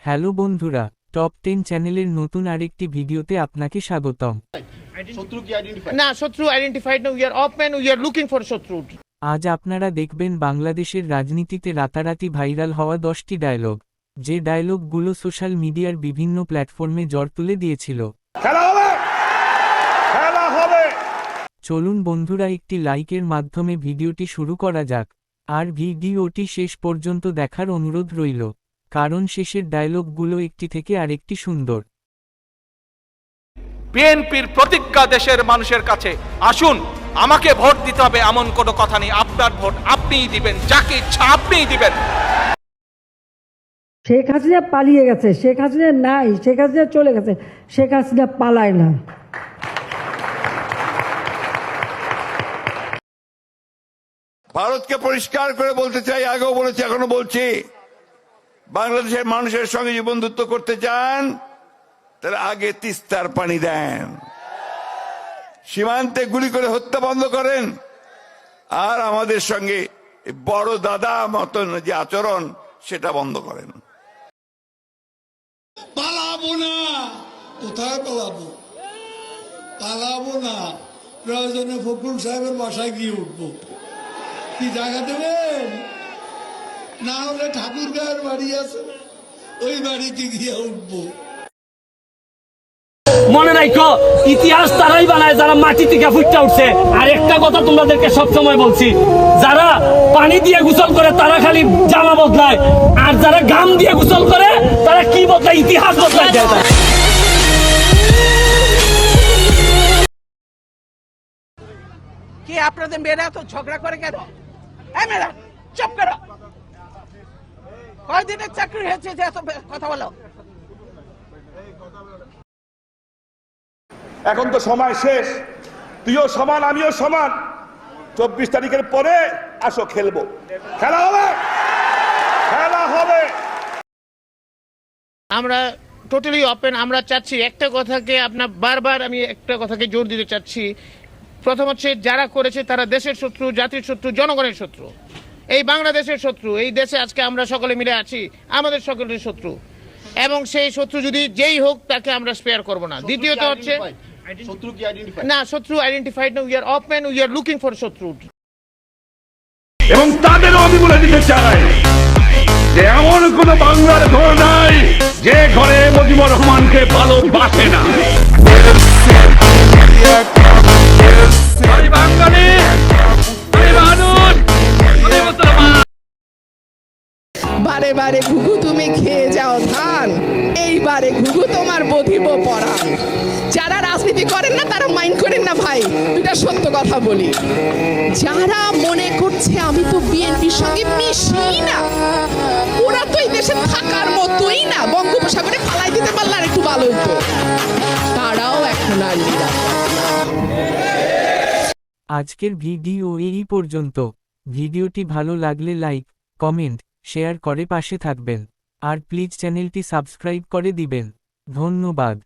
Hello বন্ধুরা, top 10 চ্যানেলের নতুন আরেকটি ভিডিওতে আপনাকে স্বাগতম। না, শত্রু আইডেন্টিফাইড না, উই আর অপম্যান, উই আর লুকিং ফর শত্রু। আজ আপনারা দেখবেন বাংলাদেশের রাজনীতিতে রাতারাতি ভাইরাল হওয়া 10টি ডায়লগ, যে ডায়লগগুলো সোশ্যাল মিডিয়ার বিভিন্ন প্ল্যাটফর্মে জ্বর তুলে দিয়েছিল। চলুন বন্ধুরা, একটি লাইকের মাধ্যমে ভিডিওটি শুরু করা যাক। আর ভিডিওটি শেষ পর্যন্ত দেখার অনুরোধ রইল, কারণ শেষের ডায়লগগুলো একটি থেকে আরেকটি সুন্দর। বিএনপির প্রতিজ্ঞা দেশের মানুষের কাছে, আসুন আমাকে ভোট দিতে হবে এমন কোনো কথা নেই। আপনার ভোট আপনিই দিবেন, যাকে ইচ্ছা আপনিই দিবেন। শেখ হাসিনা পালিয়ে গেছে, শেখ হাসিনা নাই, শেখ হাসিনা চলে গেছে, শেখ হাসিনা পালায় না। ভারতকে পরিষ্কার করে বলতে চাই, আগেও বলেছি এখনো বলছি, বাংলাদেশের মানুষের সঙ্গে যে বন্ধুত্ব করতে চান তারা আগে তিস্তার পানি দেন, সীমান্তে গুলি করে হত্যা বন্ধ করেন, আর আমাদের সঙ্গে বড় দাদা মতন যে আচরণ সেটা বন্ধ করেন। পালাবো না, কোথায় পালাবো? পালাবো না, প্রয়োজনে ফখরুল সাহেবের বাসায় গিয়ে উঠবো। কি জায়গা দেবেন? না হলে ঠাকুর গায়ের বাড়ি আছে, ওই বাড়িতে গিয়ে উঠবো। মনে রাখো, ইতিহাস তারাই বানায় যারা মাটি থেকে ফুটটা উঠছে। আর একটা কথা তোমাদেরকে সবসময় বলছি, যারা পানি দিয়ে গোসল করে তারা খালি জামা বদলায়, আর যারা ঘাম দিয়ে গোসল করে তারা কি বদলায়? ইতিহাস বদলায় দেয়। কি আপনাদের মেয়েরা তো ঝগড়া করে কেন? মেয়েরা চুপ করো। কয়দিনের চাকরি হয়েছে যে এত কথা বলো? এখন তো সময় শেষ, তুইও সমান আমিও সমান। 24 তারিখের পরে আসো, খেলবো, খেলা হবে, খেলা হবে। আমরা টোটালি ওপেন। আমরা চাচ্ছি একটা কথাকে, আপনার বারবার আমি একটা কথাকে জোর দিতে চাচ্ছি। প্রথম হচ্ছে, যারা করেছে তারা দেশের শত্রু, জাতির শত্রু, জনগণের শত্রু, এই বাংলাদেশের শত্রু। এই দেশে আজকে আমরা সকলে মিলে আছি, আমাদের সকলের শত্রু, এবং সেই শত্রু যদি যেই হোক তাকে আমরা স্পেয়ার করব না। দ্বিতীয়ত হচ্ছে, না, শত্রু আইডেন্টিফাইড না, উই আর অপম্যান, উই আর লুকিং ফর শত্রু। এবং তাদেরও আমি বলে দিতে চাই যে এমন কোন বাংলার ঘর নাই যে ঘরে মুজিবুর রহমানকে ভালোবাসে না। বারে বারে ঘুঘু তুমি খেয়ে যাও ধান, এইবারে ঘুঘু তোমার বধিব পরাণ। যারা রাজনীতি করেন না তারা মাইন্ড করেন না ভাই, দুটা সত্য কথা বলি। যারা মনে করছে আমি তো বিএনপির সঙ্গে মিশি না, ওরা তো এই দেশে থাকার মতোই না, বঙ্গোপসাগরে পালাই দিতে পারলে আর একটু ভালো হতো, তারাও এখন আর আজকের ভিডিও এই পর্যন্ত। ভিডিওটি ভালো লাগলে লাইক, কমেন্ট, শেয়ার করে পাশে থাকবেন। আর প্লিজ চ্যানেলটি সাবস্ক্রাইব করে দিবেন। ধন্যবাদ।